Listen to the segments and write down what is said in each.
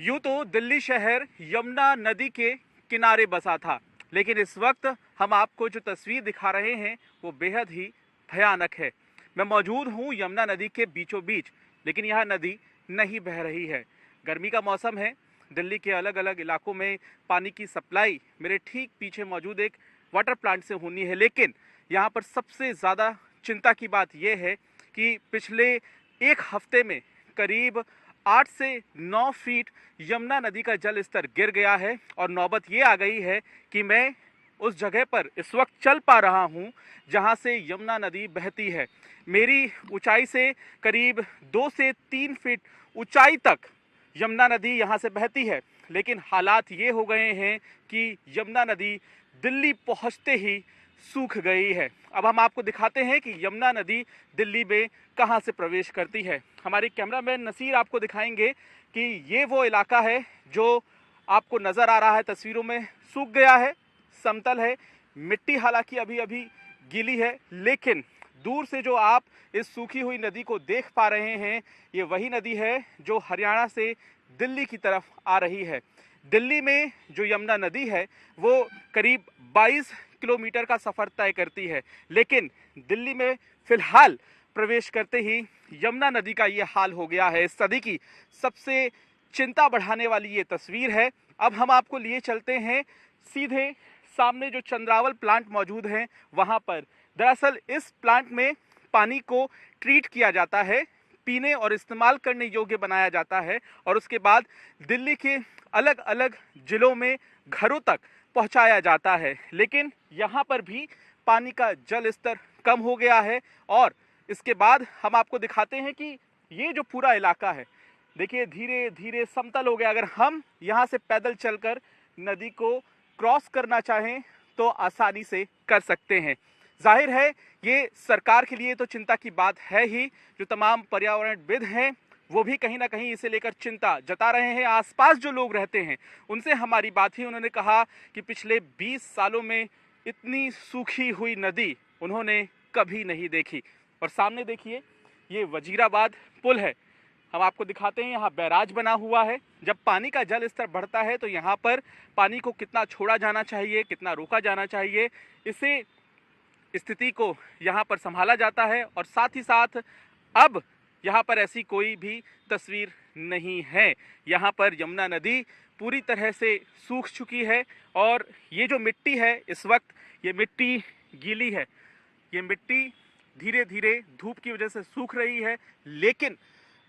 यूं तो दिल्ली शहर यमुना नदी के किनारे बसा था, लेकिन इस वक्त हम आपको जो तस्वीर दिखा रहे हैं वो बेहद ही भयानक है। मैं मौजूद हूँ यमुना नदी के बीचों बीच, लेकिन यह नदी नहीं बह रही है। गर्मी का मौसम है। दिल्ली के अलग अलग इलाकों में पानी की सप्लाई मेरे ठीक पीछे मौजूद एक वाटर प्लांट से होनी है, लेकिन यहाँ पर सबसे ज़्यादा चिंता की बात यह है कि पिछले एक हफ्ते में करीब 8 से 9 फीट यमुना नदी का जल स्तर गिर गया है और नौबत ये आ गई है कि मैं उस जगह पर इस वक्त चल पा रहा हूँ जहाँ से यमुना नदी बहती है। मेरी ऊंचाई से करीब 2 से 3 फीट ऊंचाई तक यमुना नदी यहाँ से बहती है, लेकिन हालात ये हो गए हैं कि यमुना नदी दिल्ली पहुँचते ही सूख गई है। अब हम आपको दिखाते हैं कि यमुना नदी दिल्ली में कहां से प्रवेश करती है। हमारे कैमरामैन नसीर आपको दिखाएंगे कि ये वो इलाका है जो आपको नजर आ रहा है तस्वीरों में। सूख गया है, समतल है, मिट्टी हालांकि अभी अभी गीली है, लेकिन दूर से जो आप इस सूखी हुई नदी को देख पा रहे हैं, ये वही नदी है जो हरियाणा से दिल्ली की तरफ आ रही है। दिल्ली में जो यमुना नदी है वो करीब 22 किलोमीटर का सफर तय करती है, लेकिन दिल्ली में फिलहाल प्रवेश करते ही यमुना नदी का ये हाल हो गया है। इस सदी की सबसे चिंता बढ़ाने वाली ये तस्वीर है। अब हम आपको लिए चलते हैं सीधे सामने जो चंद्रावल प्लांट मौजूद है वहां पर। दरअसल इस प्लांट में पानी को ट्रीट किया जाता है, पीने और इस्तेमाल करने योग्य बनाया जाता है और उसके बाद दिल्ली के अलग अलग जिलों में घरों तक पहुंचाया जाता है। लेकिन यहाँ पर भी पानी का जल स्तर कम हो गया है और इसके बाद हम आपको दिखाते हैं कि ये जो पूरा इलाका है, देखिए धीरे धीरे समतल हो गया। अगर हम यहाँ से पैदल चलकर नदी को क्रॉस करना चाहें तो आसानी से कर सकते हैं। जाहिर है ये सरकार के लिए तो चिंता की बात है ही। जो तमाम पर्यावरणविद हैं वो भी कहीं ना कहीं इसे लेकर चिंता जता रहे हैं। आसपास जो लोग रहते हैं उनसे हमारी बात ही, उन्होंने कहा कि पिछले 20 सालों में इतनी सूखी हुई नदी उन्होंने कभी नहीं देखी। और सामने देखिए ये वजीराबाद पुल है, हम आपको दिखाते हैं। यहाँ बैराज बना हुआ है। जब पानी का जल स्तर बढ़ता है तो यहाँ पर पानी को कितना छोड़ा जाना चाहिए, कितना रोका जाना चाहिए, इसे स्थिति को यहाँ पर संभाला जाता है। और साथ ही साथ अब यहाँ पर ऐसी कोई भी तस्वीर नहीं है। यहाँ पर यमुना नदी पूरी तरह से सूख चुकी है और ये जो मिट्टी है इस वक्त ये मिट्टी गीली है। ये मिट्टी धीरे धीरे धूप की वजह से सूख रही है, लेकिन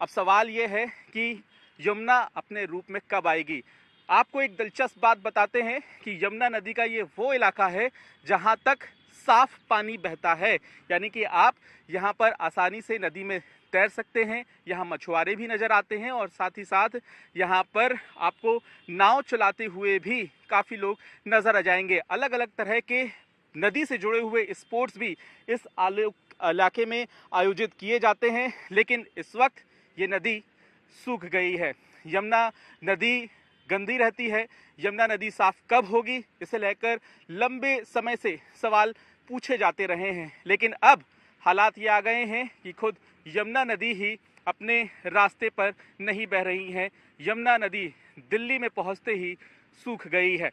अब सवाल ये है कि यमुना अपने रूप में कब आएगी। आपको एक दिलचस्प बात बताते हैं कि यमुना नदी का ये वो इलाका है जहाँ तक साफ पानी बहता है, यानी कि आप यहाँ पर आसानी से नदी में तैर सकते हैं। यहाँ मछुआरे भी नज़र आते हैं और साथ ही साथ यहाँ पर आपको नाव चलाते हुए भी काफ़ी लोग नज़र आ जाएंगे। अलग अलग तरह के नदी से जुड़े हुए स्पोर्ट्स भी इस इलाके में आयोजित किए जाते हैं, लेकिन इस वक्त ये नदी सूख गई है। यमुना नदी गंदी रहती है, यमुना नदी साफ कब होगी, इसे लेकर लंबे समय से सवाल पूछे जाते रहे हैं, लेकिन अब हालात ये आ गए हैं कि खुद यमुना नदी ही अपने रास्ते पर नहीं बह रही है। यमुना नदी दिल्ली में पहुंचते ही सूख गई है।